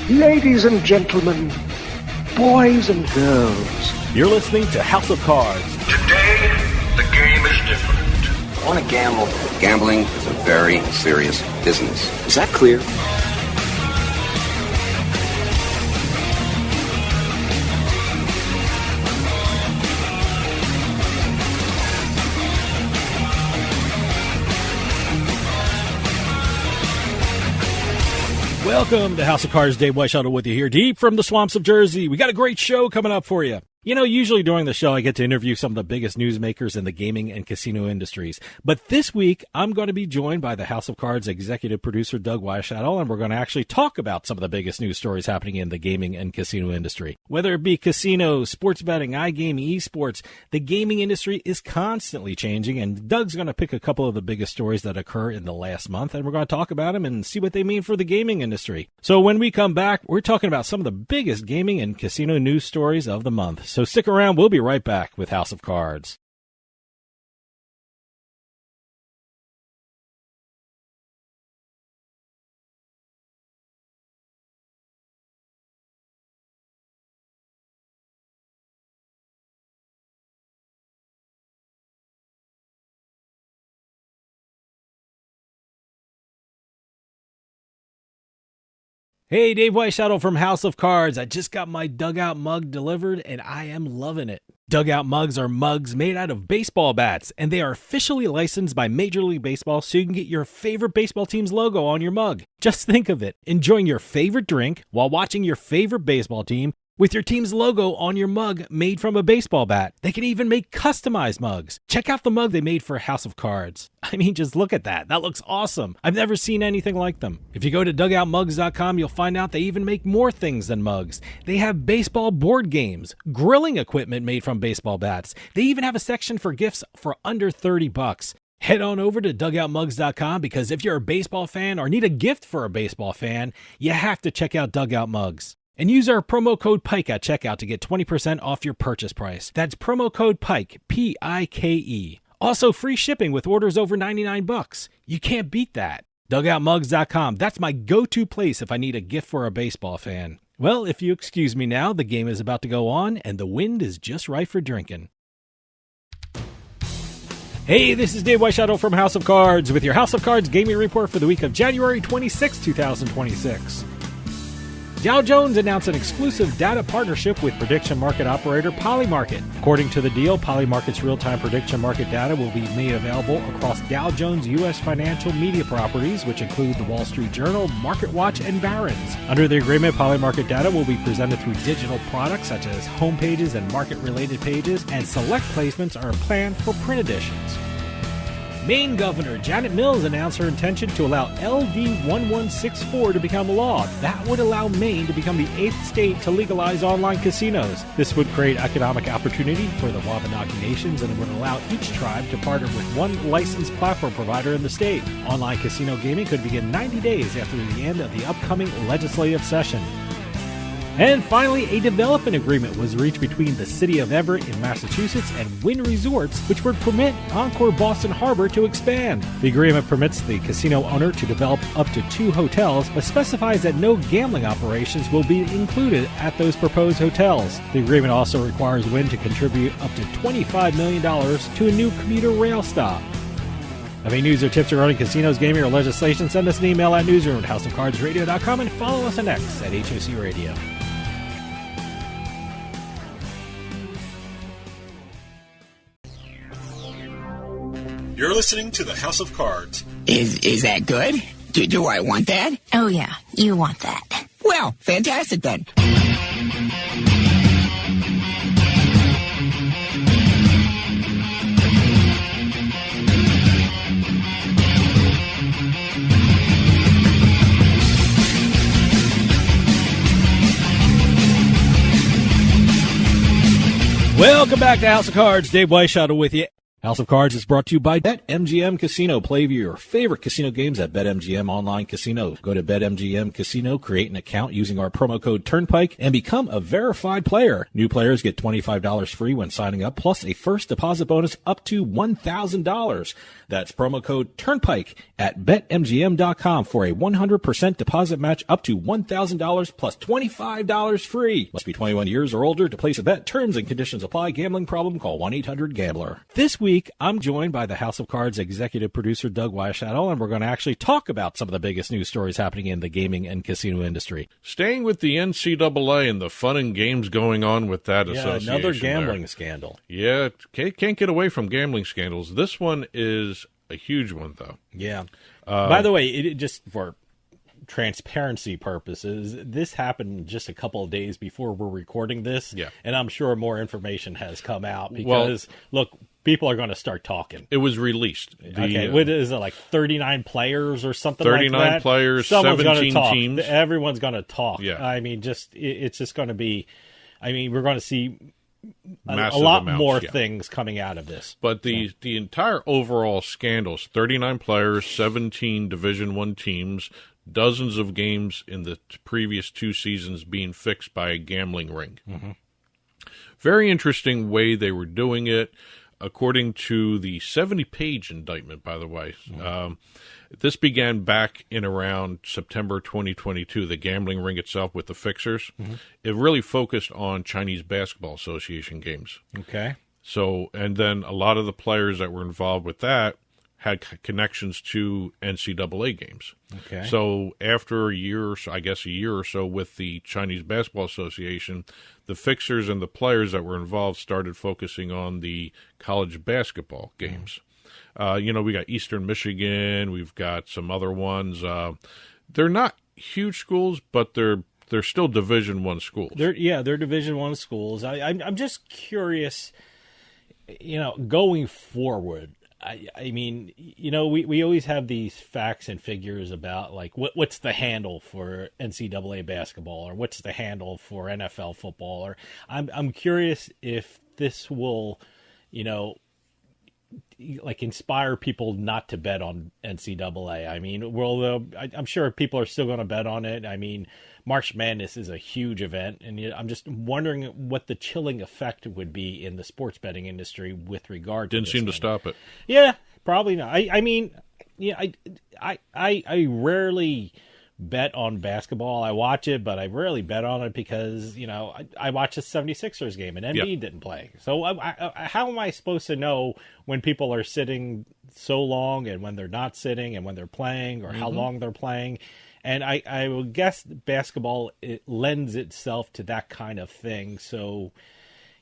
Ladies and gentlemen, boys and girls. You're listening to House of Cards. Today, the game is different. I want to gamble. Gambling is a very serious business. Is that clear? Welcome to House of Cards. Dave Weischadle with you here, deep from the swamps of Jersey. We got a great show coming up for you. You know, usually during the show, I get to interview some of the biggest newsmakers in the gaming and casino industries. But this week, I'm going to be joined by the House of Cards executive producer, Doug Weischadle, and we're going to actually talk about some of the biggest news stories happening in the gaming and casino industry. Whether it be casinos, sports betting, iGaming, esports, the gaming industry is constantly changing, and Doug's going to pick a couple of the biggest stories that occur in the last month, and we're going to talk about them and see what they mean for the gaming industry. So when we come back, we're talking about some of the biggest gaming and casino news stories of the month. So stick around. We'll be right back with House of Cards. Hey, Dave Weischadle from House of Cards. I just got my Dugout mug delivered, and I am loving it. Dugout mugs are mugs made out of baseball bats, and they are officially licensed by Major League Baseball so you can get your favorite baseball team's logo on your mug. Just think of it, enjoying your favorite drink while watching your favorite baseball team with your team's logo on your mug made from a baseball bat. They can even make customized mugs. Check out the mug they made for House of Cards. I mean, just look at that. That looks awesome. I've never seen anything like them. If you go to dugoutmugs.com, you'll find out they even make more things than mugs. They have baseball board games, grilling equipment made from baseball bats. They even have a section for gifts for under $30. Head on over to dugoutmugs.com because if you're a baseball fan or need a gift for a baseball fan, you have to check out Dugout Mugs. And use our promo code PIKE at checkout to get 20% off your purchase price. That's promo code PIKE, P-I-K-E. Also, free shipping with orders over $99. You can't beat that. Dugoutmugs.com. That's my go-to place if I need a gift for a baseball fan. Well, if you excuse me now, the game is about to go on, and the wind is just right for drinking. Hey, this is Dave Weischadle from House of Cards with your House of Cards gaming report for the week of January 26, 2026. Dow Jones announced an exclusive data partnership with prediction market operator Polymarket. According to the deal, Polymarket's real-time prediction market data will be made available across Dow Jones U.S. financial media properties, which include the Wall Street Journal, MarketWatch, and Barron's. Under the agreement, Polymarket data will be presented through digital products such as homepages and market-related pages, and select placements are planned for print editions. Maine Governor Janet Mills announced her intention to allow LD 1164 to become law. That would allow Maine to become the 8th state to legalize online casinos. This would create economic opportunity for the Wabanaki nations and would allow each tribe to partner with one licensed platform provider in the state. Online casino gaming could begin 90 days after the end of the upcoming legislative session. And finally, a development agreement was reached between the city of Everett in Massachusetts and Wynn Resorts, which would permit Encore Boston Harbor to expand. The agreement permits the casino owner to develop up to 2 hotels, but specifies that no gambling operations will be included at those proposed hotels. The agreement also requires Wynn to contribute up to $25 million to a new commuter rail stop. Have any news or tips regarding casinos, gaming, or legislation? Send us an email at newsroom@houseofcardsradio.com and follow us on X at HOC Radio. You're listening to the House of Cards. Is that good? Do I want that? Oh, yeah, you want that. Well, fantastic then. Welcome back to House of Cards. Dave Weischadle with you. House of Cards is brought to you by BetMGM Casino. Play your favorite casino games at BetMGM Online Casino. Go to BetMGM Casino, create an account using our promo code Turnpike, and become a verified player. New players get $25 free when signing up, plus a first deposit bonus up to $1,000. That's promo code Turnpike at BetMGM.com for a 100% deposit match up to $1,000 plus $25 free. Must be 21 years or older to place a bet. Terms and conditions apply. Gambling problem? Call 1-800-GAMBLER. This week, I'm joined by the House of Cards executive producer, Doug Weischadle, and we're going to actually talk about some of the biggest news stories happening in the gaming and casino industry. Staying with the NCAA and the fun and games going on with that association. Another gambling scandal. Yeah, can't get away from gambling scandals. This one is a huge one, though. Yeah. By the way, it just for transparency purposes, this happened just a couple of days before we're recording this. Yeah. And I'm sure more information has come out because, look, people are going to start talking. It was released. What is it, like 39 players or something like that? 39 players, Someone's 17 talk. teams. Everyone's going to talk. Yeah. I mean, it's just going to be, we're going to see a Massive lot amounts, more yeah. things coming out of this. But the entire overall scandals, 39 players, 17 Division I teams, dozens of games in the previous 2 seasons being fixed by a gambling ring. Mm-hmm. Very interesting way they were doing it. According to the 70-page indictment, by the way, this began back in around September 2022, the gambling ring itself with the fixers. Mm-hmm. It really focused on Chinese Basketball Association games. Okay. So, and then a lot of the players that were involved with that had connections to NCAA games. Okay. So after a year or so with the Chinese Basketball Association, the fixers and the players that were involved started focusing on the college basketball games. We got Eastern Michigan, we've got some other ones. They're not huge schools, but they're still Division I schools. They're Division I schools. I'm just curious, going forward. I mean, we always have these facts and figures about like what's the handle for NCAA basketball or what's the handle for NFL football, or I'm curious if this will, like inspire people not to bet on NCAA. I mean, I'm sure people are still going to bet on it. I mean, March Madness is a huge event, and I'm just wondering what the chilling effect would be in the sports betting industry with regard to Didn't seem to stop it. Yeah, probably not. I rarely bet on basketball. I watch it, but I rarely bet on it because, I watched the 76ers game and Embiid didn't play. So how am I supposed to know when people are sitting so long and when they're not sitting and when they're playing or how long they're playing? And I would guess basketball, it lends itself to that kind of thing. So,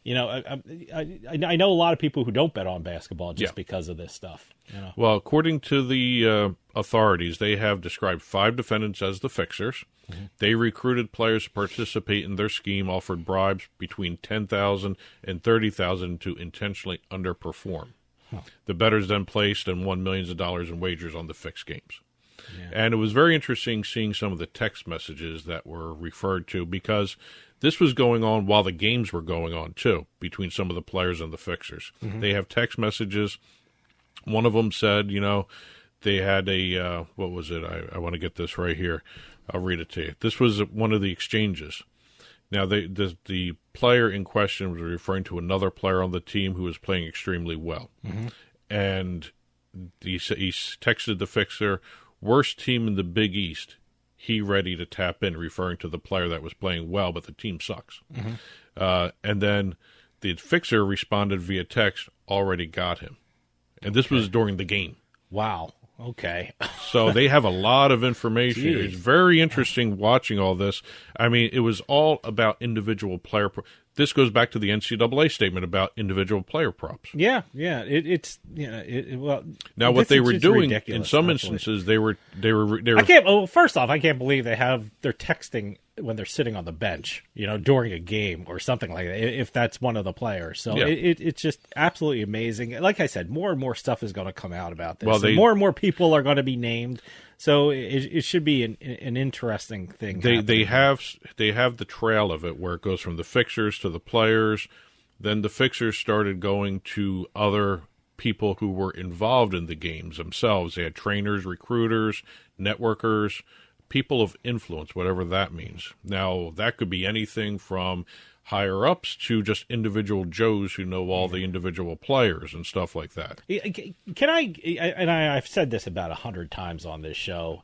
I know a lot of people who don't bet on basketball just because of this stuff. Well, according to the authorities, they have described 5 defendants as the fixers. Mm-hmm. They recruited players to participate in their scheme, offered bribes between $10,000 and $30,000 to intentionally underperform. Huh. The bettors then placed and won millions of dollars in wagers on the fixed games. Yeah. And it was very interesting seeing some of the text messages that were referred to because this was going on while the games were going on, too, between some of the players and the fixers. Mm-hmm. They have text messages. One of them said, they had a, what was it? I want to get this right here. I'll read it to you. This was one of the exchanges. Now, the player in question was referring to another player on the team who was playing extremely well. Mm-hmm. And he texted the fixer, worst team in the Big East. He ready to tap in, referring to the player that was playing well, but the team sucks. Mm-hmm. And then the fixer responded via text, already got him. And this was during the game. Wow. Okay. So they have a lot of information. Jeez. It's very interesting watching all this. I mean, it was all about individual player. This goes back to the NCAA statement about individual player props. Yeah. Well, now what they were doing in some instances, they were. First off, I can't believe they're texting when they're sitting on the bench, during a game or something like that, if that's one of the players. So it's just absolutely amazing. Like I said, more and more stuff is going to come out about this. Well, more and more people are going to be named. So it should be an interesting thing. They have the trail of it where it goes from the fixers to the players. Then the fixers started going to other people who were involved in the games themselves. They had trainers, recruiters, networkers, people of influence, whatever that means. Now, that could be anything from higher-ups to just individual Joes who know all the individual players and stuff like that. Can I've said this about 100 times on this show,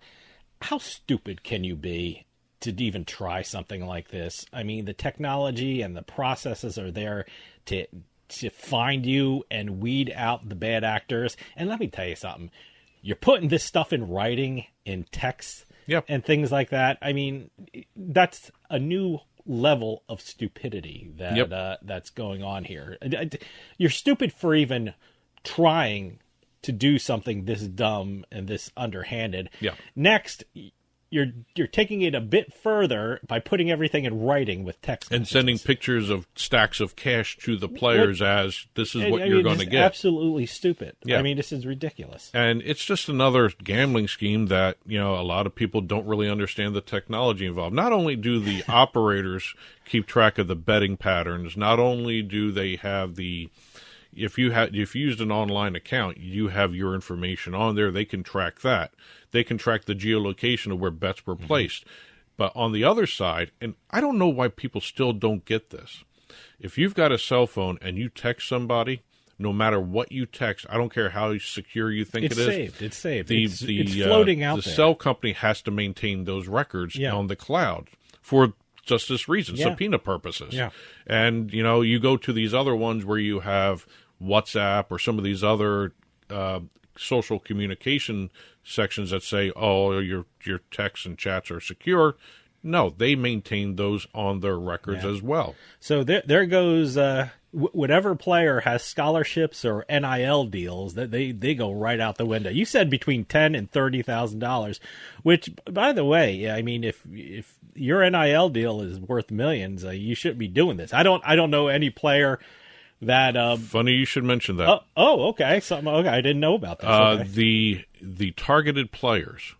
how stupid can you be to even try something like this? I mean, the technology and the processes are there to find you and weed out the bad actors. And let me tell you something. You're putting this stuff in writing, in text, and things like that. I mean, that's a new level of stupidity that that's going on here. You're stupid for even trying to do something this dumb and this underhanded. Yeah. Next, you're taking it a bit further by putting everything in writing with text and messages. Sending pictures of stacks of cash to the players as this is what you're going to get. Absolutely stupid. Yeah. I mean, this is ridiculous. And it's just another gambling scheme that, a lot of people don't really understand the technology involved. Not only do the operators keep track of the betting patterns, not only do they have if you used an online account, you have your information on there. They can track that. They can track the geolocation of where bets were placed. But on the other side, and I don't know why people still don't get this. If you've got a cell phone and you text somebody, no matter what you text, I don't care how secure you think it is. It's saved. It's floating out there. The cell company has to maintain those records on the cloud for just this reason, subpoena purposes. Yeah. And, you go to these other ones where you have WhatsApp or some of these other social communication sections that say, oh, your texts and chats are secure. No, they maintain those on their records as well. So there goes whatever player has scholarships or NIL deals, that they go right out the window. You said between $10,000 and $30,000, which, by the way, I mean, if your NIL deal is worth millions, you shouldn't be doing this. I don't know any player that. Funny you should mention that. Okay. Okay, I didn't know about this. Okay. The targeted players,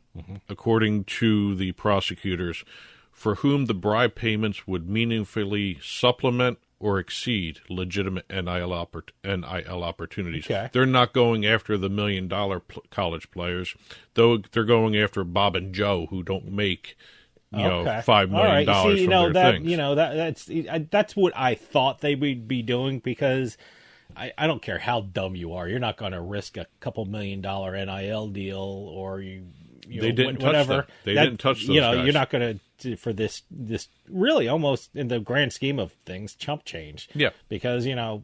according to the prosecutors, for whom the bribe payments would meaningfully supplement or exceed legitimate NIL opportunities. Okay. They're not going after the $1 million college players, though they're going after Bob and Joe who don't make $5 million from their things. That's what I thought they would be doing, because I don't care how dumb you are. You're not going to risk a couple $1 million NIL deal, or they didn't touch them. They didn't touch those guys. You're not going to, for this really almost, in the grand scheme of things, chump change. Yeah. Because, you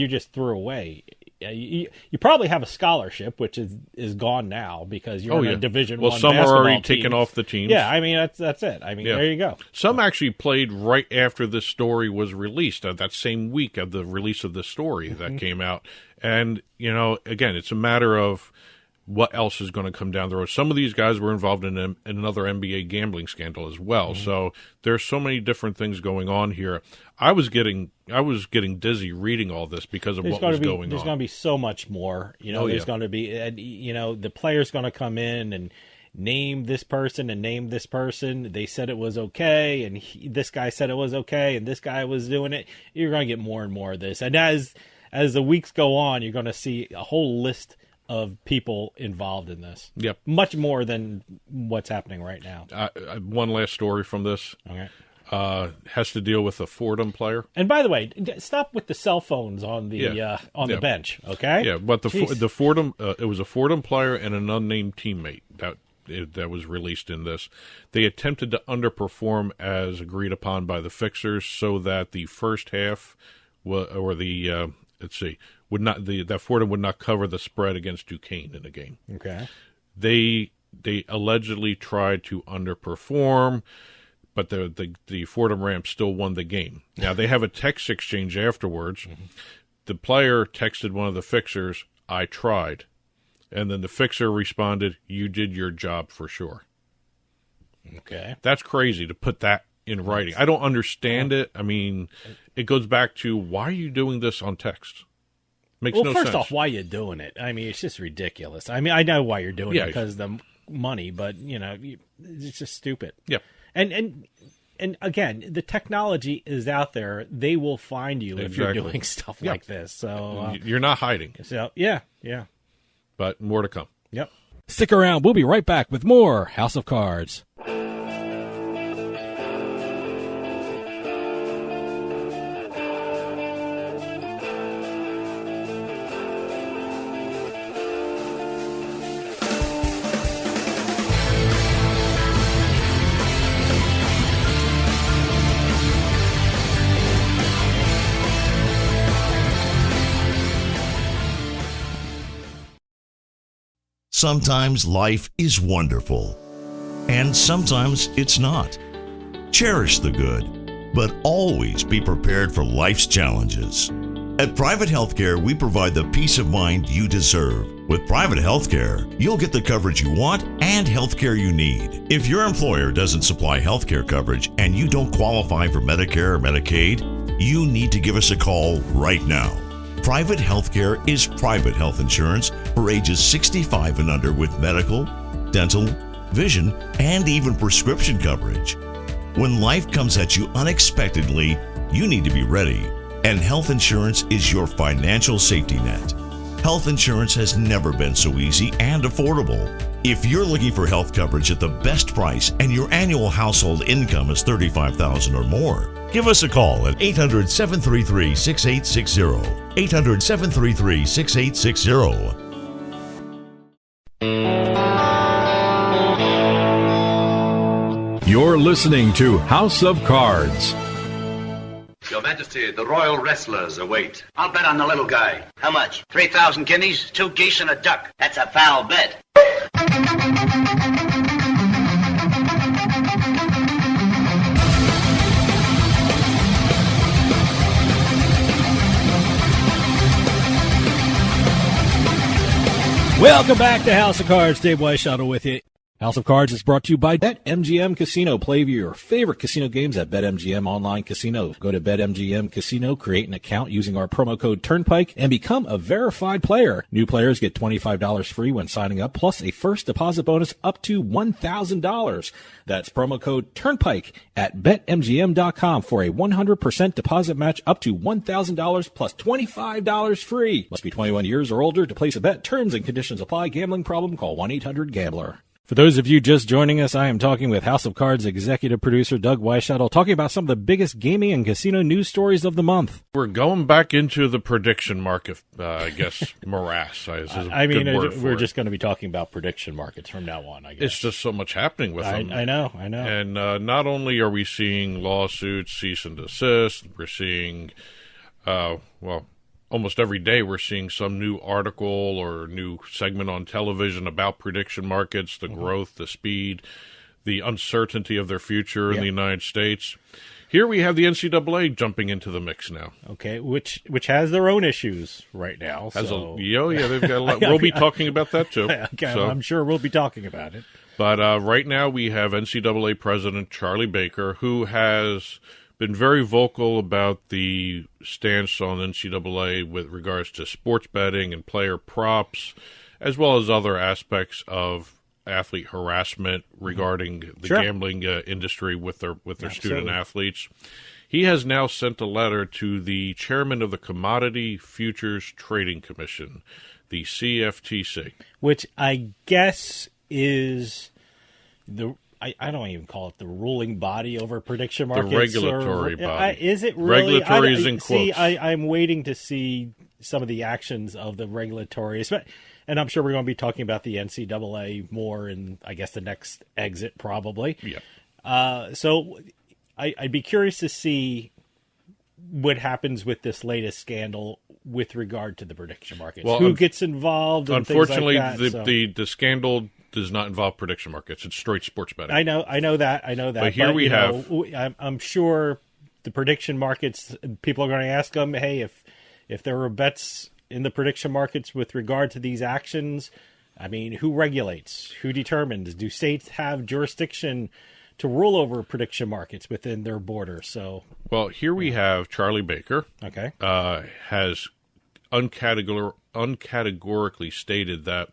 just threw away. You probably have a scholarship, which is gone now because you're in a Division I basketball team. Well, some are already taken off the teams. Yeah, I mean, that's it. I mean, there you go. Some actually played right after this story was released, that same week of the release of the story that came out. And, again, it's a matter of what else is going to come down the road. Some of these guys were involved in another NBA gambling scandal as well. So there's so many different things going on here. I was getting dizzy reading all this because of what was going on. There's going to be so much more. There's going to be, the player's going to come in and name this person and name this person. They said it was okay, and this guy said it was okay, and this guy was doing it. You're going to get more and more of this. And as the weeks go on, you're going to see a whole list of people involved in this. Yep. Much more than what's happening right now. One last story from this. Okay. Has to deal with a Fordham player. And by the way, stop with the cell phones on the the bench, okay? Yeah, but the Fordham it was a Fordham player and an unnamed teammate that was released in this. They attempted to underperform as agreed upon by the fixers, so that the first half that Fordham would not cover the spread against Duquesne in the game. Okay. They allegedly tried to underperform, but the Fordham Rams still won the game. Now, they have a text exchange afterwards. The player texted one of the fixers, "I tried." And then the fixer responded, "You did your job for sure." Okay. That's crazy to put that in writing. I don't understand it. I mean, it goes back to, why are you doing this on text? Makes no sense. Well, first off, why are you doing it? I mean, it's just ridiculous. I mean, I know why you're doing it, because of the money, but, it's just stupid. Yeah. And and again, the technology is out there. They will find you if you're doing stuff like this. So you're not hiding. So yeah. But more to come. Yep. Stick around. We'll be right back with more House of Cards. Sometimes life is wonderful, and sometimes it's not. Cherish the good, but always be prepared for life's challenges. At Private Healthcare, we provide the peace of mind you deserve. With Private Healthcare, you'll get the coverage you want and healthcare you need. If your employer doesn't supply healthcare coverage and you don't qualify for Medicare or Medicaid, you need to give us a call right now. Private healthcare is private health insurance for ages 65 and under with medical, dental, vision, and even prescription coverage. When life comes at you unexpectedly, you need to be ready, and health insurance is your financial safety net. Health insurance has never been so easy and affordable. If you're looking for health coverage at the best price and your annual household income is $35,000 or more, give us a call at 800-733-6860. 800-733-6860. You're listening to House of Cards. Your Majesty, the royal wrestlers await. I'll bet on the little guy. How much? 3,000 guineas, 2 geese, and a duck. That's a foul bet. Welcome back to House of Cards. Dave Weischadle with you. House of Cards is brought to you by BetMGM Casino. Play your favorite casino games at BetMGM Online Casino. Go to BetMGM Casino, create an account using our promo code Turnpike, and become a verified player. New players get $25 free when signing up, plus a first deposit bonus up to $1,000. That's promo code Turnpike at BetMGM.com for a 100% deposit match up to $1,000 plus $25 free. Must be 21 years or older to place a bet. Terms and conditions apply. Gambling problem? Call 1-800-GAMBLER. For those of you just joining us, I am talking with House of Cards executive producer Doug Weischadle, talking about some of the biggest gaming and casino news stories of the month. We're going back into the prediction market, I guess, morass. We're just going to be talking about prediction markets from now on, I guess. It's just so much happening with them. I know. And not only are we seeing lawsuits, cease and desist, we're seeing, almost every day we're seeing some new article or new segment on television about prediction markets, the growth, the speed, the uncertainty of their future in the United States. Here we have the NCAA jumping into the mix now. Okay, which has their own issues right now. They've got a lot. We'll be talking about that too. I'm sure we'll be talking about it. But right now we have NCAA President Charlie Baker, who has been very vocal about the stance on NCAA with regards to sports betting and player props, as well as other aspects of athlete harassment regarding the gambling industry with their student athletes. He has now sent a letter to the chairman of the Commodity Futures Trading Commission, the CFTC. Which I guess is I don't even call it the ruling body over prediction markets. The regulatory body. Is it really? Regulatory is in quotes. I'm waiting to see some of the actions of the regulatory, and I'm sure we're going to be talking about the NCAA more in, I guess, the next exit probably. Yeah. So I'd be curious to see what happens with this latest scandal with regard to the prediction markets. Well, who gets involved? And unfortunately, things like that, the scandal does not involve prediction markets. It's straight sports betting. I know that. But here we have. I'm sure the prediction markets. People are going to ask them, "Hey, if there were bets in the prediction markets with regard to these actions, I mean, who regulates? Who determines? Do states have jurisdiction to rule over prediction markets within their borders?" So, well, here we have Charlie Baker. Okay, has uncategorically stated that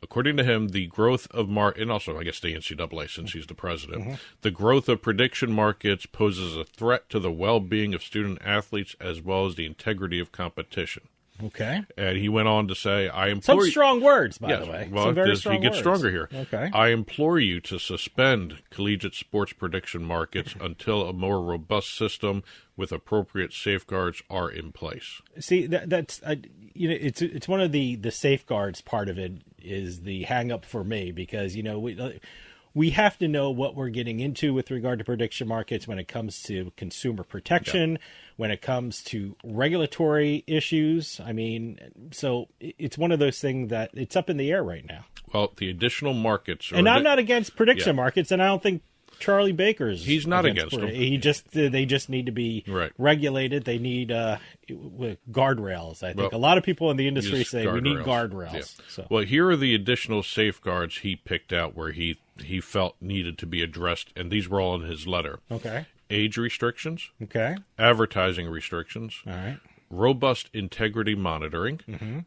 according to him, the growth of and also I guess the NCAA since he's the president, the growth of prediction markets poses a threat to the well-being of student athletes as well as the integrity of competition. Okay. And he went on to say, I implore some strong words, by yes, the way. Well, some very strong he gets words. stronger here. Okay. I implore you to suspend collegiate sports prediction markets until a more robust system with appropriate safeguards are in place. See, that's it's one of the safeguards. Part of it is the hang up for me because we have to know what we're getting into with regard to prediction markets when it comes to consumer protection, when it comes to regulatory issues. I mean, so it's one of those things that it's up in the air right now. Well, the additional markets, and I'm not against prediction markets, and I don't think Charlie Baker's. He's not against them. They just need to be regulated. They need guardrails. I think a lot of people in the industry say we need guardrails. Yeah. So. Well, here are the additional safeguards he picked out where he felt needed to be addressed, and these were all in his letter. Okay. Age restrictions. Okay. Advertising restrictions. All right. Robust integrity monitoring,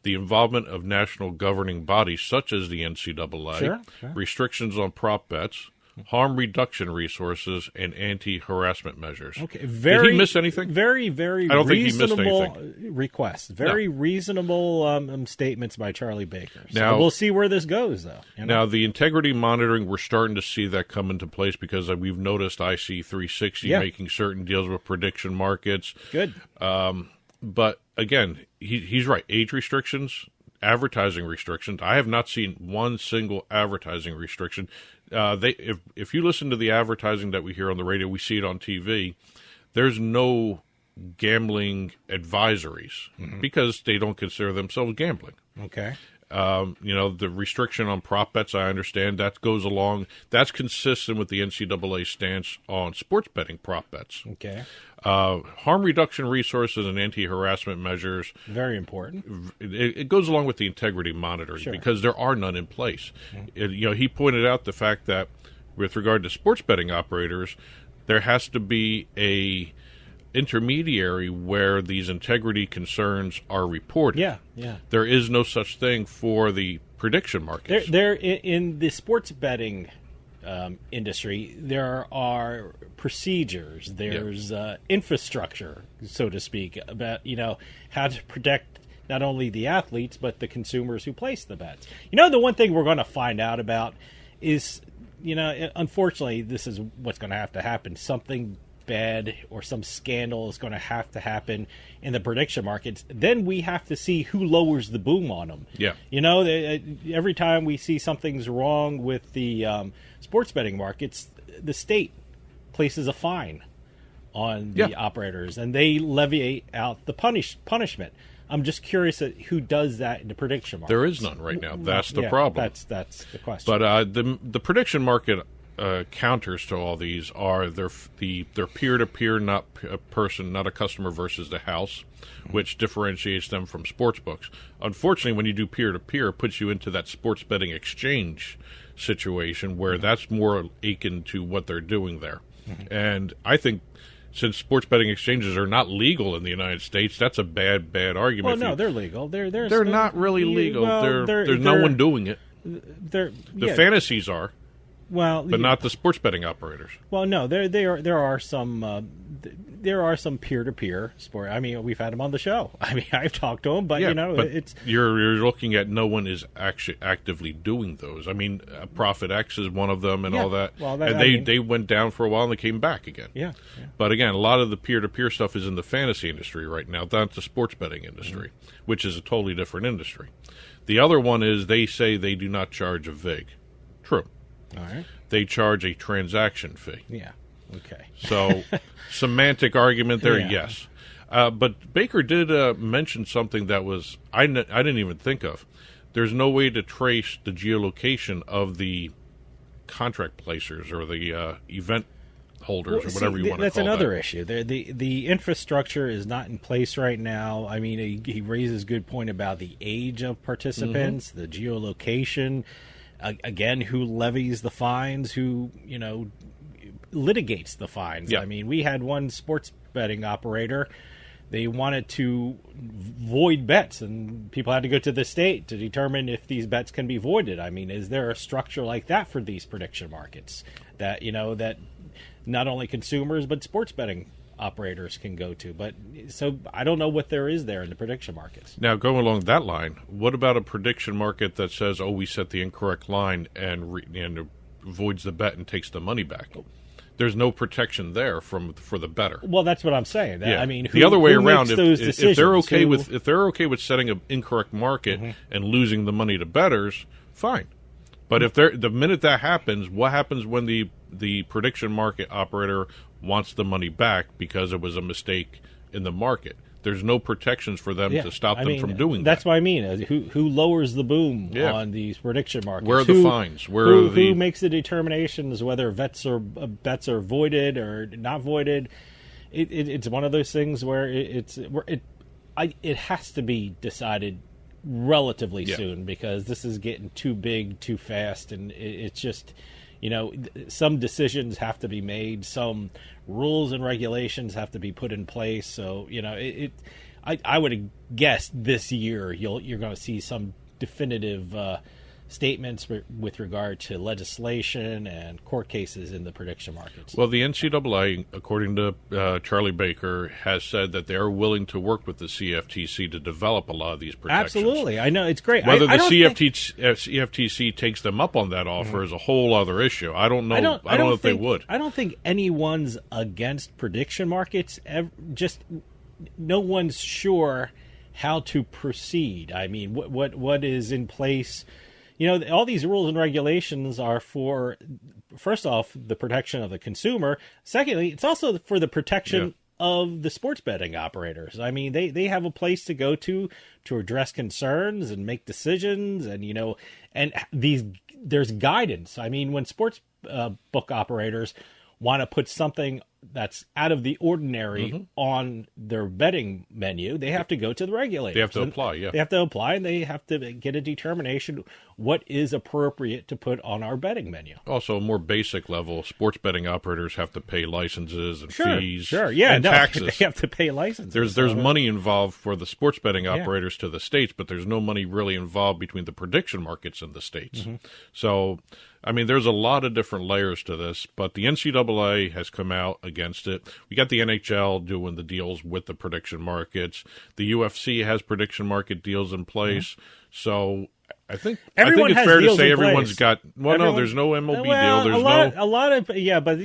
the involvement of national governing bodies such as the NCAA, sure. restrictions on prop bets, harm reduction resources, and anti-harassment measures. Okay, did he miss anything? Very, very I don't reasonable think he missed anything. Requests. Very reasonable statements by Charlie Baker. So now, we'll see where this goes, though. Now, the integrity monitoring, we're starting to see that come into place because we've noticed IC360 making certain deals with prediction markets. Good. But, again, he's right. Age restrictions, advertising restrictions. I have not seen one single advertising restriction. If you listen to the advertising that we hear on the radio, we see it on TV, there's no gambling advisories because they don't consider themselves gambling. Okay. The restriction on prop bets, I understand that goes along. That's consistent with the NCAA stance on sports betting prop bets. Okay. Harm reduction resources and anti-harassment measures. Very important. It goes along with the integrity monitoring because there are none in place. He pointed out the fact that with regard to sports betting operators, there has to be a intermediary where these integrity concerns are reported. Yeah. There is no such thing for the prediction markets. There in the sports betting industry, there are procedures. There's infrastructure, so to speak, about how to protect not only the athletes but the consumers who place the bets. The one thing we're going to find out about is, unfortunately, this is what's going to have to happen. Something bad or some scandal is going to happen in the prediction markets. Then we have to see who lowers the boom on them. Yeah. Every time we see something's wrong with the sports betting markets, the state places a fine on the operators and they levy out the punishment. I'm just curious at who does that in the prediction market. There is none right now. That's the problem. That's the question. But the prediction market counters to all these are they're peer-to-peer, not a person, not a customer versus the house, which differentiates them from sports books. Unfortunately, when you do peer-to-peer, it puts you into that sports betting exchange situation where that's more akin to what they're doing there. And I think since sports betting exchanges are not legal in the United States, that's a bad argument. Well, no, they're legal. They're not really legal. Well, there's no one doing it. The fantasies are. Well, but not the sports betting operators. Well, no, there are some peer-to-peer sport. I mean, we've had them on the show. I mean, I've talked to them, but it's you're looking at no one is actually actively doing those. I mean, Profit X is one of them, and all that. Well, and they went down for a while and they came back again. Yeah. But again, a lot of the peer-to-peer stuff is in the fantasy industry right now, not the sports betting industry, which is a totally different industry. The other one is they say they do not charge a VIG. True. All right. They charge a transaction fee. Yeah. Okay. So, semantic argument there, yes. But Baker did mention something that was I didn't even think of. There's no way to trace the geolocation of the contract placers or the event holders or whatever you want to call that. That's another issue. The infrastructure is not in place right now. I mean, he raises a good point about the age of participants, the geolocation. Again, who levies the fines, who, litigates the fines. Yeah. I mean, we had one sports betting operator they wanted to void bets, and people had to go to the state to determine if these bets can be voided. I mean, is there a structure like that for these prediction markets that, that not only consumers but sports betting operators can go to? But so I don't know what there is there in the prediction markets. Now, going along that line, what about a prediction market that says, "Oh, we set the incorrect line," and voids the bet and takes the money back? There's no protection there for the bettor. Well, that's what I'm saying. Yeah. I mean, the other way around, if they're okay with setting an incorrect market and losing the money to bettors, fine. But if the minute that happens, what happens when the prediction market operator wants the money back because it was a mistake in the market? There's no protections for them to stop them from doing that. That's what I mean. Who lowers the boom on these prediction markets? Where are the fines? Who makes the determinations whether bets are voided or not voided? It's one of those things where it has to be decided relatively soon, because this is getting too big too fast, and it's just, some decisions have to be made, some rules and regulations have to be put in place. So I would guess this year you're going to see some definitive statements with regard to legislation and court cases in the prediction markets. Well, the NCAA, according to Charlie Baker, has said that they are willing to work with the CFTC to develop a lot of these protections. Absolutely. I know, it's great. Whether the CFTC takes them up on that offer is a whole other issue. I don't know. I don't know if they would. I don't think anyone's against prediction markets. Just no one's sure how to proceed. I mean, what is in place? All these rules and regulations are for, first off, the protection of the consumer. Secondly, it's also for the protection of the sports betting operators. I mean, they have a place to go to address concerns and make decisions, and there's guidance. I mean, when sports book operators want to put something that's out of the ordinary on their betting menu, they have to go to the regulators. They have to apply, They have to apply, and they have to get a determination what is appropriate to put on our betting menu. Also, a more basic level, sports betting operators have to pay licenses and fees and taxes. They have to pay licenses. There's money involved for the sports betting operators to the states, but there's no money really involved between the prediction markets and the states. So, I mean, there's a lot of different layers to this, but the NCAA has come out against it. We got the NHL doing the deals with the prediction markets. The UFC has prediction market deals in place. So I think it's fair to say everyone's got. Well, no, there's no MLB deal. There's a lot of but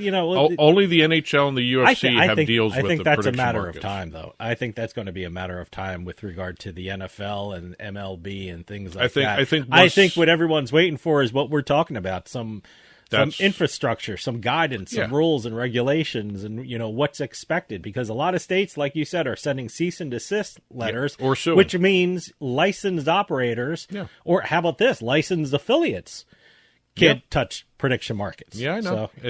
only the NHL and the UFC have deals with the prediction markets. I think that's a matter of time, though. I think that's going to be a matter of time with regard to the NFL and MLB and things like that. I think what everyone's waiting for is what we're talking about: some infrastructure, some guidance, some rules and regulations, and what's expected. Because a lot of states, like you said, are sending cease and desist letters, or suing, which means licensed operators, or how about this, licensed affiliates can't touch prediction markets. Yeah, I know. So,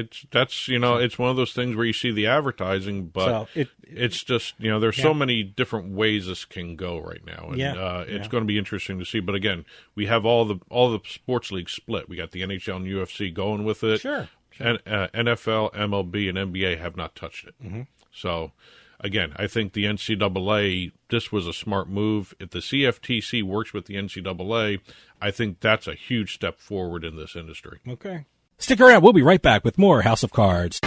it's one of those things where you see the advertising, but it's just there's so many different ways this can go right now, and it's going to be interesting to see. But again, we have all the sports leagues split. We got the NHL and UFC going with it. Sure. And NFL, MLB, and NBA have not touched it. So. Again, I think the NCAA, this was a smart move. If the CFTC works with the NCAA, I think that's a huge step forward in this industry. Okay. Stick around. We'll be right back with more House of Cards.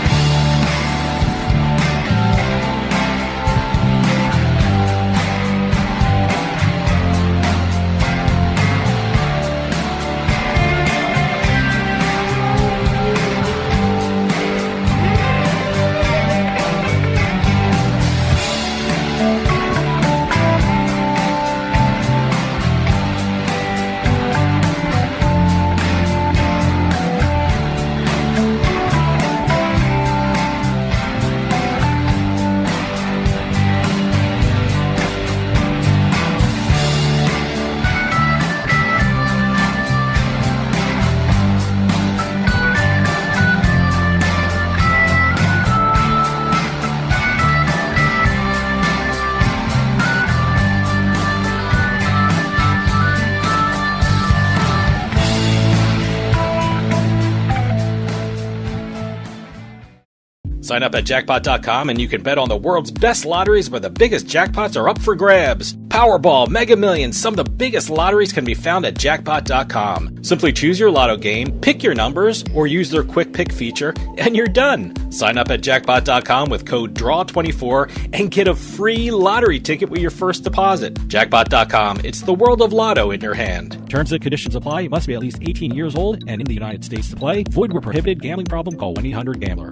Sign up at jackpot.com and you can bet on the world's best lotteries where the biggest jackpots are up for grabs. Powerball, Mega Millions, some of the biggest lotteries can be found at jackpot.com. Simply choose your lotto game, pick your numbers, or use their quick pick feature, and you're done. Sign up at jackpot.com with code DRAW24 and get a free lottery ticket with your first deposit. Jackpot.com, it's the world of lotto in your hand. Terms and conditions apply. You must be at least 18 years old and in the United States to play. Void where prohibited. Gambling problem? Call 1-800-GAMBLER.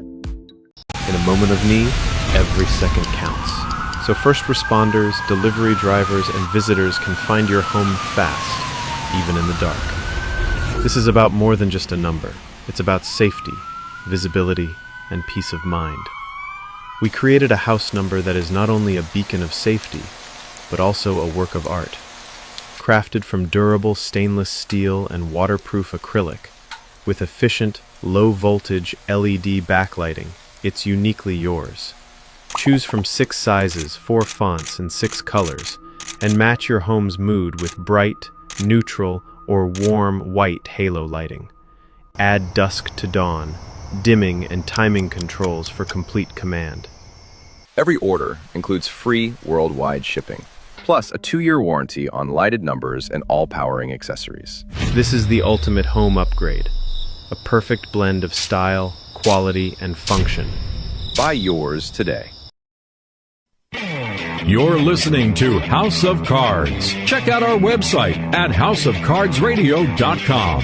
In a moment of need, every second counts. So first responders, delivery drivers, and visitors can find your home fast, even in the dark. This is about more than just a number. It's about safety, visibility, and peace of mind. We created a house number that is not only a beacon of safety, but also a work of art. Crafted from durable stainless steel and waterproof acrylic, with efficient, low-voltage LED backlighting, it's uniquely yours. Choose from 6 sizes, 4 fonts, and 6 colors, and match your home's mood with bright, neutral, or warm white halo lighting. Add dusk to dawn, dimming and timing controls for complete command. Every order includes free worldwide shipping, plus a 2-year warranty on lighted numbers and all powering accessories. This is the ultimate home upgrade. A perfect blend of style, quality, and function. Buy yours today. You're listening to House of Cards. Check out our website at houseofcardsradio.com.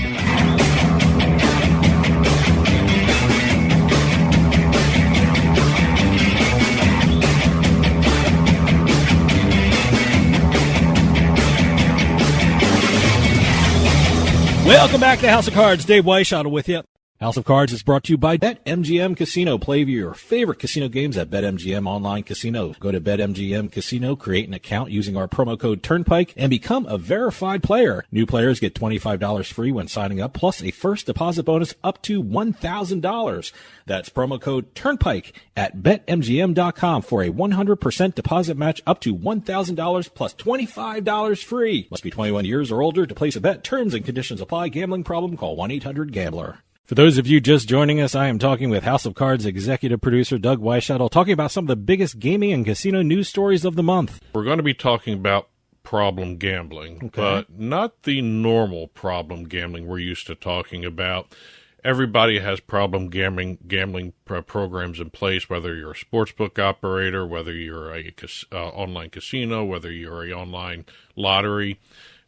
Welcome back to House of Cards. Dave Weischadle with you. House of Cards is brought to you by BetMGM Casino. Play your favorite casino games at BetMGM Online Casino. Go to BetMGM Casino, create an account using our promo code Turnpike, and become a verified player. New players get $25 free when signing up, plus a first deposit bonus up to $1,000. That's promo code Turnpike at BetMGM.com for a 100% deposit match up to $1,000 plus $25 free. Must be 21 years or older to place a bet. Terms and conditions apply. Gambling problem? Call 1-800-GAMBLER. For those of you just joining us, I am talking with House of Cards executive producer Doug Weischadle, talking about some of the biggest gaming and casino news stories of the month. We're going to be talking about problem gambling, but not the normal problem gambling we're used to talking about. Everybody has problem gambling programs in place, whether you're a sportsbook operator, whether you're a online casino, whether you're an online lottery.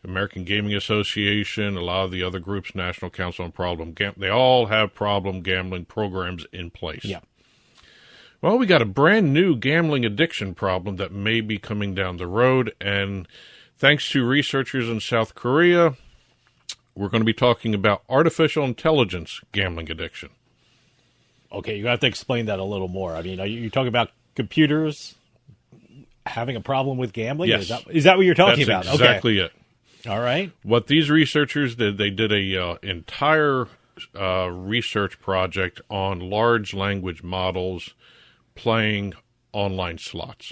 American Gaming Association, a lot of the other groups, National Council on Problem Gambling, they all have problem gambling programs in place. Yeah. Well, we got a brand new gambling addiction problem that may be coming down the road, and thanks to researchers in South Korea, we're going to be talking about artificial intelligence gambling addiction. Okay, you have to explain that a little more. I mean, are you talking about computers having a problem with gambling? Yes. Is that what you're talking about? That's exactly it. All right. What these researchers did, they did a entire research project on large language models playing online slots.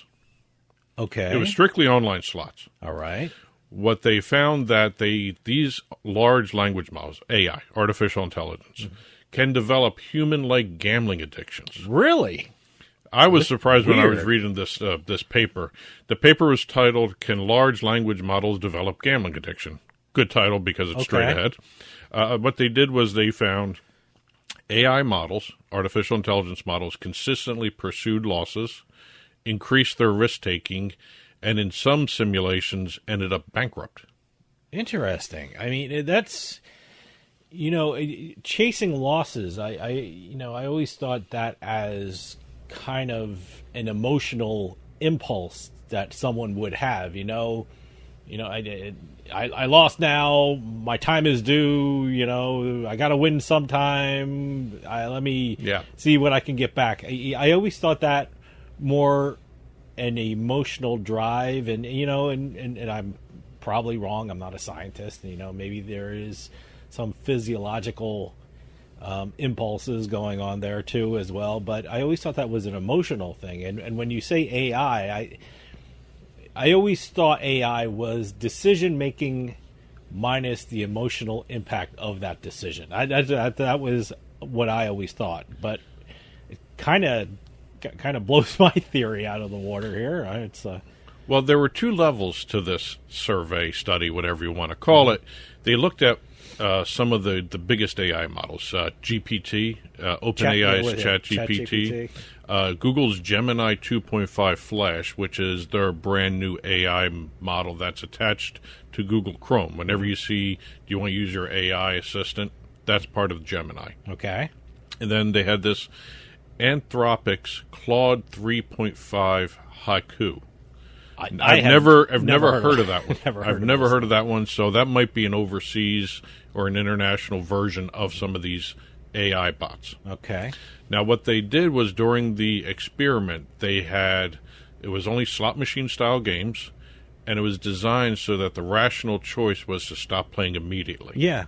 Okay. It was strictly online slots. All right. What they found that these large language models, AI, artificial intelligence, can develop human-like gambling addictions. Really? I was surprised when I was Weird. reading this paper. The paper was titled, "Can Large Language Models Develop Gambling Addiction?" Good title because it's straight ahead. What they did was they found AI models, artificial intelligence models, consistently pursued losses, increased their risk-taking, and in some simulations ended up bankrupt. Interesting. I mean, that's, chasing losses. I always thought that as kind of an emotional impulse that someone would have. I lost now. My time is due. I got to win sometime. Let me see what I can get back. I always thought that more an emotional drive, and I'm probably wrong. I'm not a scientist. Maybe there is some physiological impulses going on there too as well, but I always thought that was an emotional thing. And when you say AI, I always thought AI was decision making minus the emotional impact of that decision. That was what I always thought, but kind of blows my theory out of the water here. It's Well, there were two levels to this survey study, whatever you want to call it. They looked at some of the biggest AI models, GPT, OpenAI's ChatGPT, Google's Gemini 2.5 Flash, which is their brand new AI model that's attached to Google Chrome. Whenever you see, do you want to use your AI assistant, that's part of Gemini. Okay. And then they had this Anthropic's Claude 3.5 Haiku. I've never heard of that one. I've never heard of that one, so that might be an overseas or an international version of some of these AI bots. Okay. Now, what they did was during the experiment, it was only slot machine style games, and it was designed so that the rational choice was to stop playing immediately. Yeah.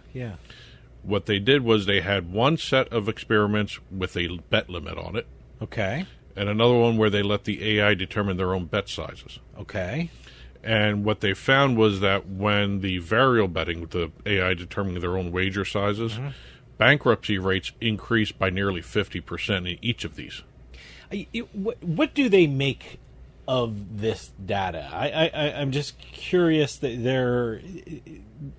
What they did was they had one set of experiments with a bet limit on it. Okay. And another one where they let the AI determine their own bet sizes. Okay. And what they found was that when the variable betting, with the AI determining their own wager sizes, bankruptcy rates increased by nearly 50% in each of these. What do they make of this data? I'm just curious that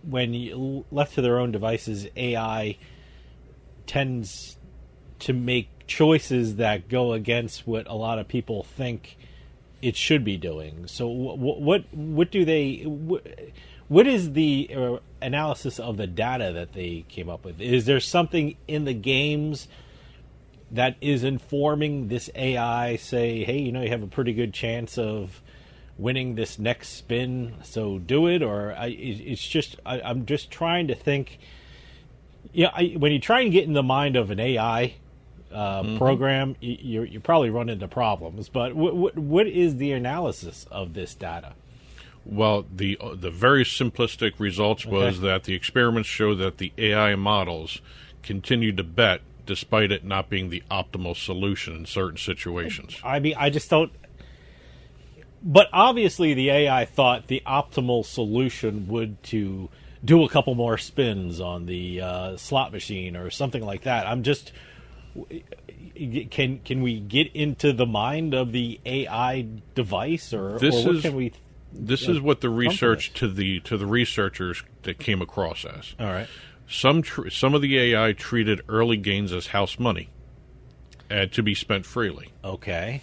when left to their own devices, AI tends to make choices that go against what a lot of people think it should be doing. So what is the analysis of the data that they came up with? Is there something in the games that is informing this AI, say, hey, you have a pretty good chance of winning this next spin, so do it? Or I'm just trying to think. When you try and get in the mind of an AI program, you probably run into problems. But what is the analysis of this data? Well, the very simplistic results was that the experiments show that the AI models continue to bet despite it not being the optimal solution in certain situations. I mean, I just don't. But obviously, the AI thought the optimal solution would to do a couple more spins on the slot machine or something like that. I'm just. Can we get into the mind of the AI device, or what can we? This is what the research to the researchers that came across as. All right. Some of the AI treated early gains as house money, and to be spent freely. Okay.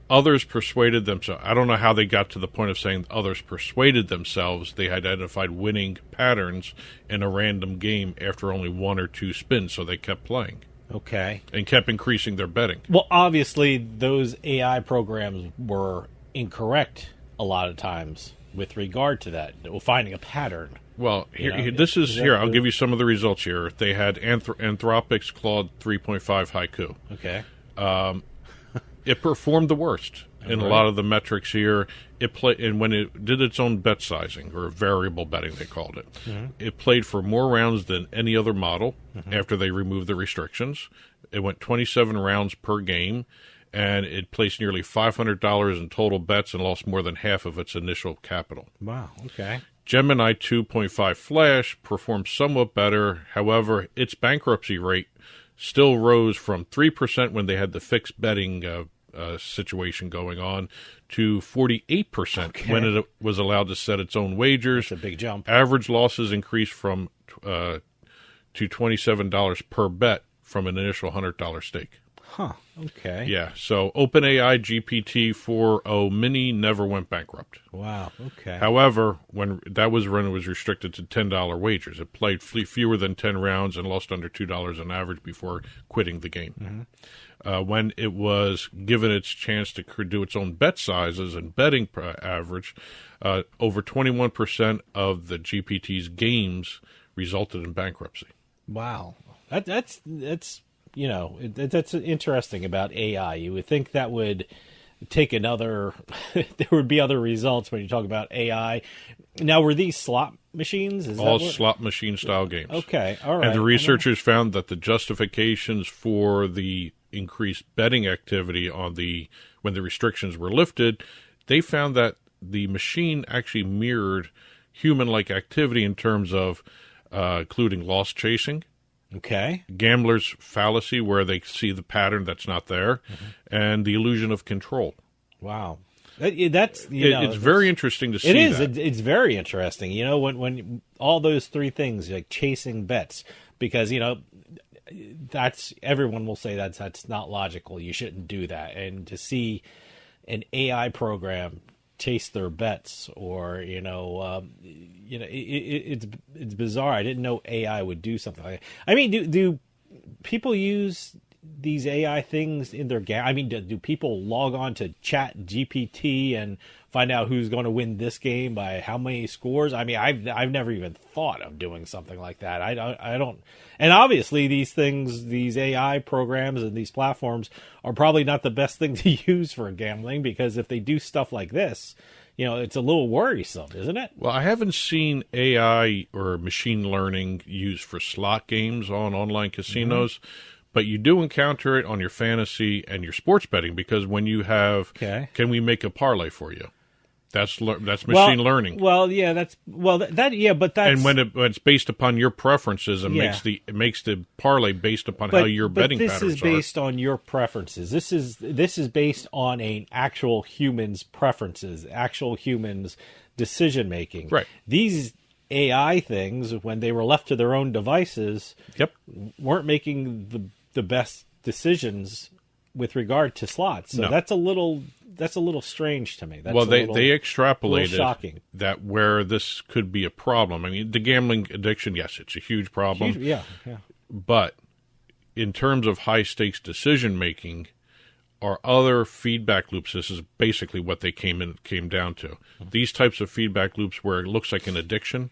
Others persuaded themselves. I don't know how they got to the point of saying others persuaded themselves they identified winning patterns in a random game after only one or two spins, so they kept playing. Okay. And kept increasing their betting. Well, obviously, those AI programs were incorrect a lot of times with regard to that. Finding a pattern. Well, I'll give you some of the results here. They had Anthropic's Claude 3.5 Haiku. Okay. It performed the worst in a lot of the metrics here. And when it did its own bet sizing, or variable betting they called it, it played for more rounds than any other model after they removed the restrictions. It went 27 rounds per game, and it placed nearly $500 in total bets and lost more than half of its initial capital. Wow, okay. Gemini 2.5 Flash performed somewhat better. However, its bankruptcy rate still rose from 3% when they had the fixed betting situation going on to 48% when it was allowed to set its own wagers. That's a big jump. Average losses increased from to $27 per bet from an initial $100 stake. Huh. Okay. Yeah. So OpenAI GPT-4o Mini never went bankrupt. Wow. Okay. However, when it was restricted to $10 wagers. It played fewer than 10 rounds and lost under $2 on average before quitting the game. When it was given its chance to do its own bet sizes and betting average, over 21% of the GPT's games resulted in bankruptcy. Wow. That's that's interesting about AI. You would think that would take another there would be other results when you talk about AI. Now, were these slot machines? All slot machine style games. Okay, all right. And the researchers found that the justifications for the increased betting activity when the restrictions were lifted, they found that the machine actually mirrored human-like activity in terms of including loss chasing, Okay. Gambler's fallacy, where they see the pattern that's not there, and the illusion of control. Wow. It's very interesting to see. It is. That. It's very interesting. When all those three things, like chasing bets, because that's everyone will say that's not logical. You shouldn't do that. And to see an AI program chase their bets, or it's bizarre. I didn't know AI would do something like that. I mean, do people use these AI things in their game? I mean, do people log on to Chat GPT and find out who's going to win this game by how many scores? I mean, I've never even thought of doing something like that. I don't. And obviously, these things, these AI programs and these platforms are probably not the best thing to use for gambling, because if they do stuff like this, it's a little worrisome, isn't it? Well, I haven't seen AI or machine learning used for slot games on online casinos. But you do encounter it on your fantasy and your sports betting, because when you have, can we make a parlay for you? That's machine learning. Well, yeah, but that's, and when it's based upon your preferences, it makes the parlay based upon how your betting patterns are. This is based on your preferences. This is based on an actual human's preferences, actual human's decision making. Right. These AI things, when they were left to their own devices, weren't making the best decisions with regard to slots. So that's a little strange to me. They extrapolated shocking. that where this could be a problem. I mean, the gambling addiction, yes, it's a huge problem. Yeah. But in terms of high stakes decision making, are other feedback loops. This is basically what they came down to. These types of feedback loops where it looks like an addiction,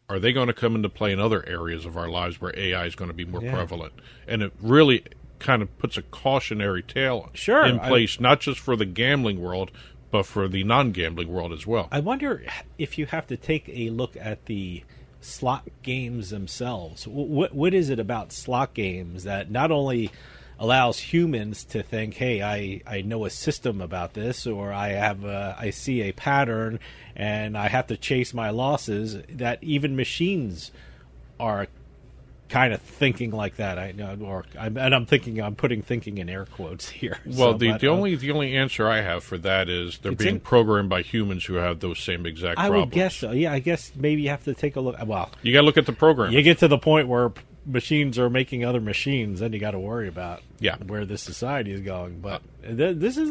are they going to come into play in other areas of our lives where AI is going to be more prevalent? And it really kind of puts a cautionary tale in place, not just for the gambling world, but for the non-gambling world as well. I wonder if you have to take a look at the slot games themselves. What is it about slot games that not only allows humans to think, hey, I know a system about this, or I see a pattern and I have to chase my losses, that even machines are kind of thinking like that. I'm putting thinking in air quotes here. Well, the only answer I have for that is they're being programmed by humans who have those same exact problems. I would guess so. Yeah, I guess maybe you have to take a look. Well, you got to look at the program. You get to the point where machines are making other machines, then you got to worry about where this society is going. But this is,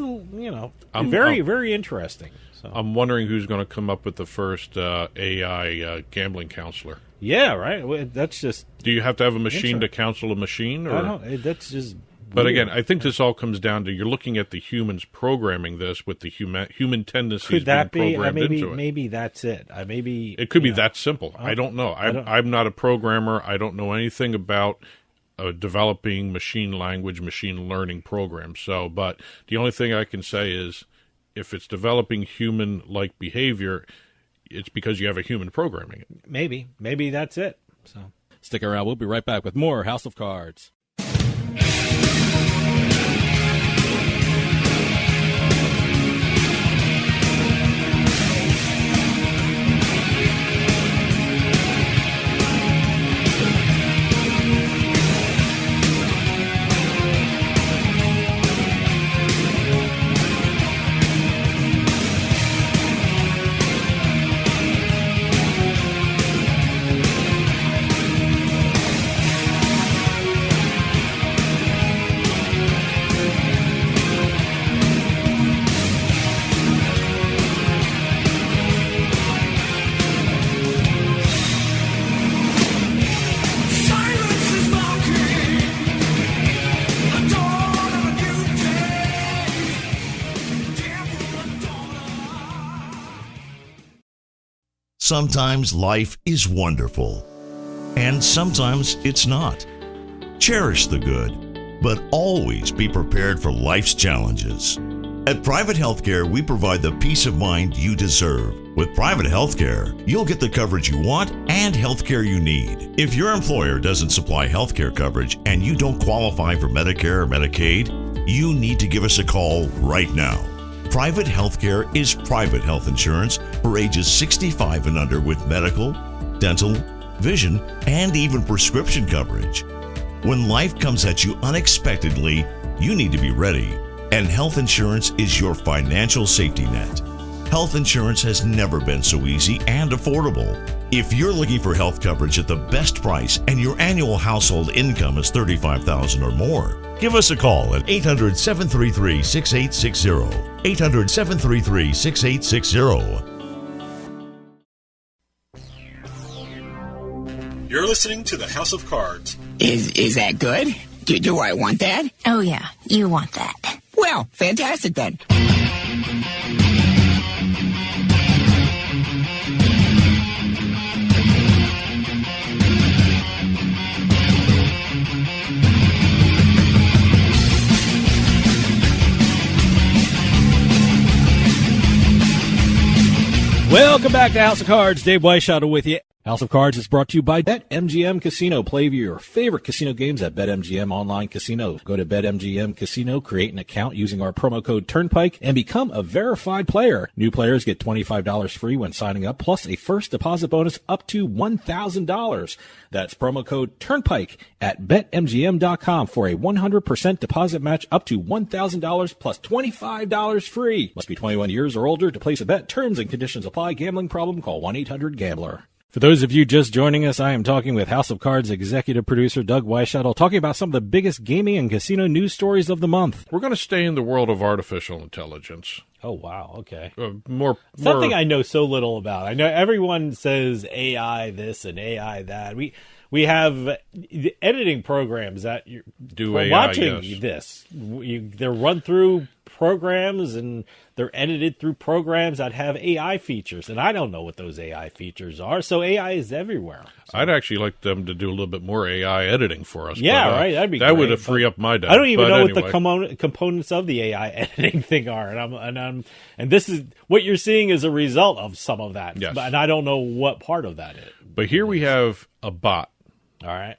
very, very interesting. So I'm wondering who's going to come up with the first AI gambling counselor. Yeah, right. That's just. Do you have to have a machine to counsel a machine? Or? I don't know. That's just. But again, I think this all comes down to you're looking at the humans programming this with the human tendencies Could that being programmed into it. Maybe that's it. It could be that simple. I don't know. I'm not a programmer. I don't know anything about developing machine language, machine learning programs. But the only thing I can say is if it's developing human-like behavior, it's because you have a human programming it. Maybe that's it. So stick around. We'll be right back with more House of Cards. Sometimes life is wonderful, and sometimes it's not. Cherish the good, but always be prepared for life's challenges. At Private Healthcare, we provide the peace of mind you deserve. With Private Healthcare, you'll get the coverage you want and healthcare you need. If your employer doesn't supply healthcare coverage and you don't qualify for Medicare or Medicaid, you need to give us a call right now. Private Healthcare is private health insurance for ages 65 and under with medical, dental, vision, and even prescription coverage. When life comes at you unexpectedly, you need to be ready. And health insurance is your financial safety net. Health insurance has never been so easy and affordable. If you're looking for health coverage at the best price and your annual household income is $35,000 or more, give us a call at 800-733-6860. 800-733-6860. You're listening to the House of Cards. Is that good? Do I want that? Oh, yeah, you want that. Well, fantastic then. Welcome back to House of Cards. Dave Weischadle with you. House of Cards is brought to you by BetMGM Casino. Play your favorite casino games at BetMGM Online Casino. Go to BetMGM Casino, create an account using our promo code Turnpike, and become a verified player. New players get $25 free when signing up, plus a first deposit bonus up to $1,000. That's promo code Turnpike at BetMGM.com for a 100% deposit match up to $1,000 plus $25 free. Must be 21 years or older to place a bet. Terms and conditions apply. Gambling problem? Call 1-800-GAMBLER. For those of you just joining us, I am talking with House of Cards executive producer Doug Weischadle, talking about some of the biggest gaming and casino news stories of the month. We're going to stay in the world of artificial intelligence. Oh, wow. Okay. Something I know so little about. I know everyone says AI this and AI that. We have editing programs that you're watching this. They're run through programs and they're edited through programs that have AI features, and I don't know what those AI features are. So AI is everywhere. So. I'd actually like them to do a little bit more AI editing for us. Yeah, right. That'd be that great, would free up my day. I don't even know what the components of the AI editing thing are, and this is what you're seeing as a result of some of that. Yes. And I don't know what part of that is. But here we have a bot. All right.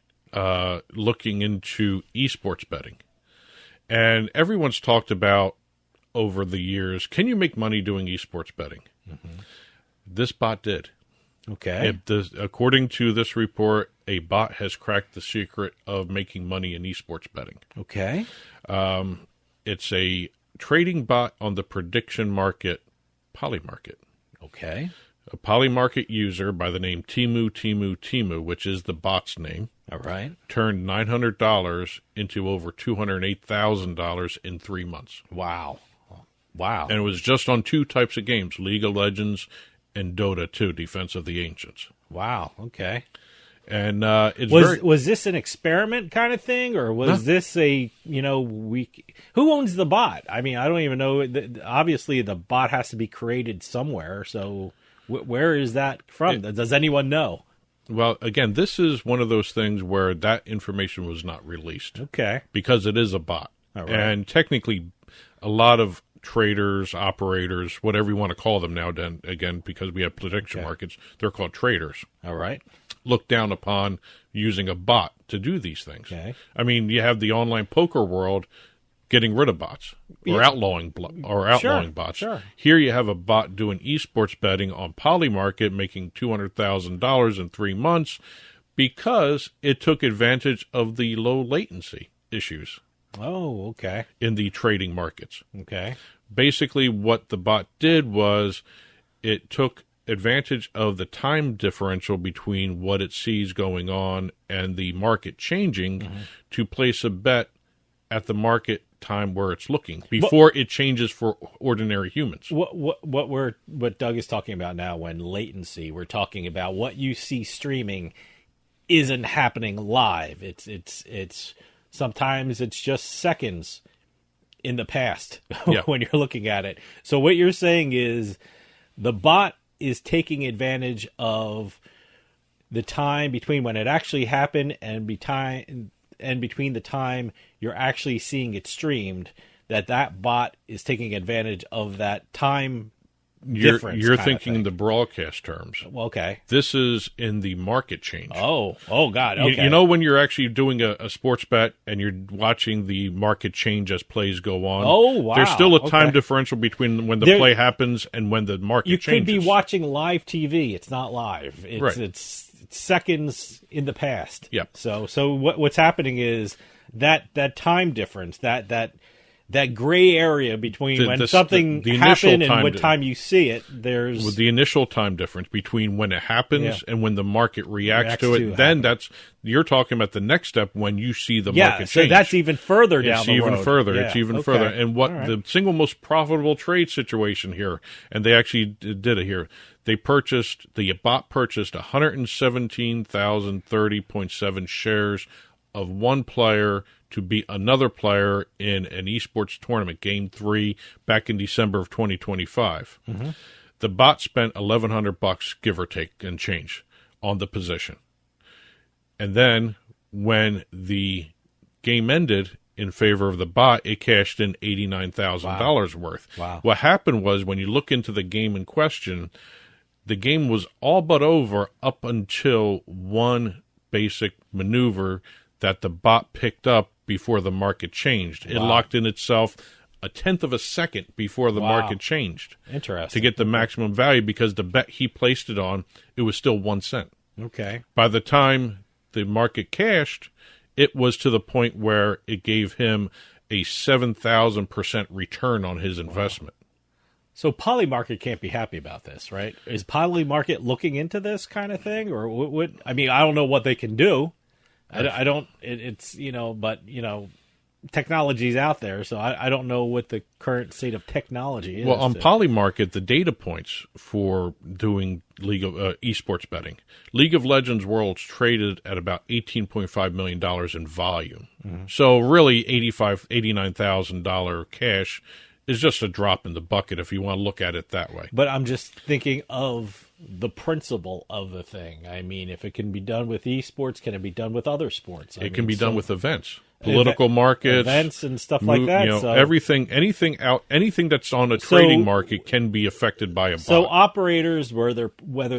Looking into esports betting, and everyone's talked about over the years, can you make money doing esports betting? Mm-hmm. This bot did. Okay. According to this report, a bot has cracked the secret of making money in esports betting. Okay. It's a trading bot on the prediction market, Polymarket. Okay. A Polymarket user by the name Timu, which is the bot's name. All right. Turned $900 into over $208,000 in 3 months. Wow. And it was just on two types of games, League of Legends and Dota 2, Defense of the Ancients. Wow. Okay. And was this an experiment kind of thing, or was this a who owns the bot? I mean, I don't even know. Obviously, the bot has to be created somewhere. So where is that from? Does anyone know? Well, again, this is one of those things where that information was not released. Okay. Because it is a bot. All right. And technically, a lot of traders, operators, whatever you want to call them now, again, because we have prediction markets, they're called traders. All right. Look down upon using a bot to do these things. Okay. I mean, you have the online poker world getting rid of bots or outlawing bots. Sure. Here you have a bot doing esports betting on Polymarket, making $200,000 in 3 months because it took advantage of the low latency issues. Oh, okay. In the trading markets. Okay. Basically, what the bot did was it took advantage of the time differential between what it sees going on and the market changing to place a bet at the market time where it's looking before it changes for ordinary humans. What Doug is talking about now, when latency, we're talking about what you see streaming isn't happening live. It's sometimes it's just seconds in the past when you're looking at it. So what you're saying is the bot is taking advantage of the time between when it actually happened and between the time you're actually seeing it streamed, that bot is taking advantage of that time difference. You're thinking the broadcast terms. Well, okay. This is in the market change. Oh, God. Okay. You know when you're actually doing a sports bet and you're watching the market change as plays go on? Oh, wow. There's still a time differential between when the play happens and when the market changes. You could be watching live TV. It's not live. seconds in the past. Yep. So what's happening is that time difference, that gray area between when something happened and what time you see it, there's... With the initial time difference between when it happens and when the market reacts to it, then you're talking about the next step when you see the market change. So that's even further down the road. It's even further. And what the single most profitable trade situation here, and they actually did it here, the bot purchased 117,030.7 shares of one player to beat another player in an esports tournament, Game 3, back in December of 2025. Mm-hmm. The bot spent $1,100, give or take, and change on the position. And then when the game ended in favor of the bot, it cashed in $89,000 worth. Wow. What happened was, when you look into the game in question, the game was all but over up until one basic maneuver that the bot picked up before the market changed. It locked in itself a tenth of a second before the market changed. Interesting. To get the maximum value, because the bet he placed it on, it was still 1 cent. Okay. By the time the market cashed, it was to the point where it gave him a 7,000% return on his investment. So Polymarket can't be happy about this, right? Is Polymarket looking into this kind of thing? Or what? I mean, I don't know what they can do. I don't, but technology's out there, so I don't know what the current state of technology is. Well, on Polymarket, the data points for doing League of esports betting, League of Legends Worlds traded at about $18.5 million in volume. Mm-hmm. So really $89,000 cash is just a drop in the bucket if you want to look at it that way. But I'm just thinking of the principle of the thing. I mean, if it can be done with esports, can it be done with other sports? It can be done with events, political markets, events and stuff like that. So everything that's on a trading market can be affected by a bot. So operators, whether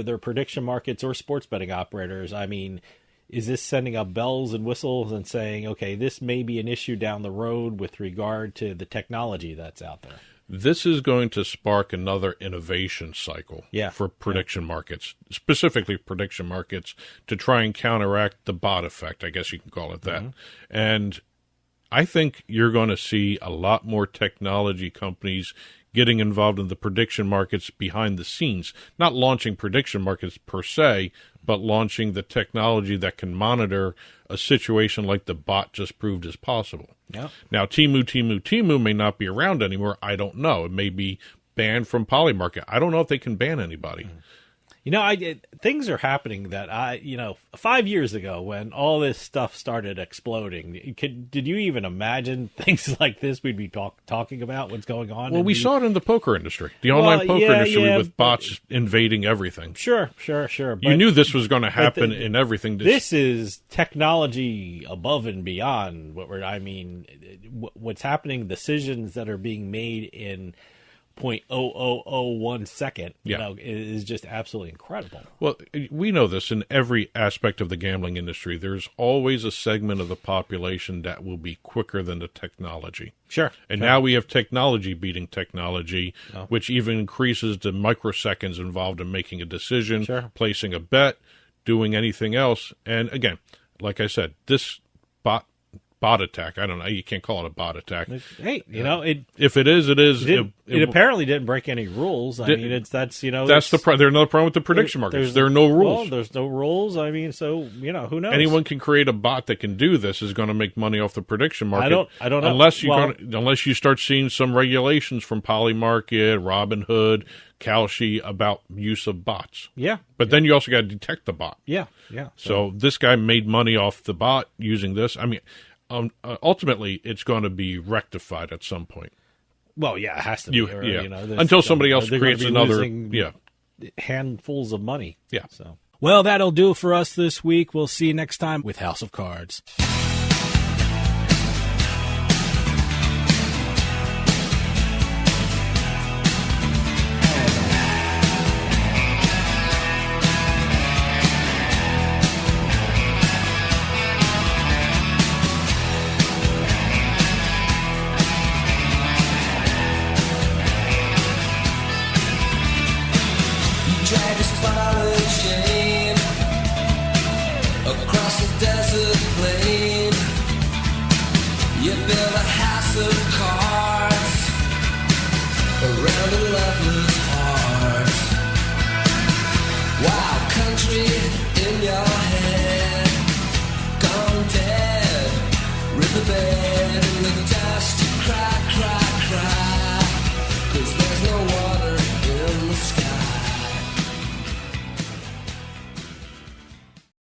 they're prediction markets or sports betting operators, I mean, is this sending up bells and whistles and saying, okay, this may be an issue down the road with regard to the technology that's out there? This is going to spark another innovation cycle for prediction markets, specifically prediction markets, to try and counteract the bot effect, I guess you can call it that. Mm-hmm. And I think you're going to see a lot more technology companies getting involved in the prediction markets behind the scenes, not launching prediction markets per se, but launching the technology that can monitor a situation like the bot just proved is possible. Yeah. Now, Temu may not be around anymore. I don't know. It may be banned from Polymarket. I don't know if they can ban anybody. Mm-hmm. Things are happening that 5 years ago when all this stuff started exploding, did you even imagine things like this we'd be talking about, what's going on? Well, we saw it in the poker industry, the online poker industry with bots invading everything. Sure. You knew this was going to happen in everything. This is technology above and beyond what's happening, decisions that are being made in 0.0001 second, is just absolutely incredible. Well, we know this in every aspect of the gambling industry. There's always a segment of the population that will be quicker than the technology. Sure. And now we have technology beating technology, which even increases the microseconds involved in making a decision, placing a bet, doing anything else. And again, like I said, this bot attack. I don't know. You can't call it a bot attack. Hey, if it is, it is. It apparently didn't break any rules. That's there's another problem with the prediction markets. There are no rules. Well, there's no rules. I mean, so who knows? Anyone can create a bot that can do this is going to make money off the prediction market. I don't know. Unless you start seeing some regulations from Polymarket, Robinhood, Kalshi about use of bots. Yeah. But then you also got to detect the bot. Yeah. So this guy made money off the bot using this. I mean, ultimately, it's going to be rectified at some point. Well, yeah, it has to be. Until somebody else creates another. Handfuls of money. Yeah. So. Well, that'll do for us this week. We'll see you next time with House of Cards.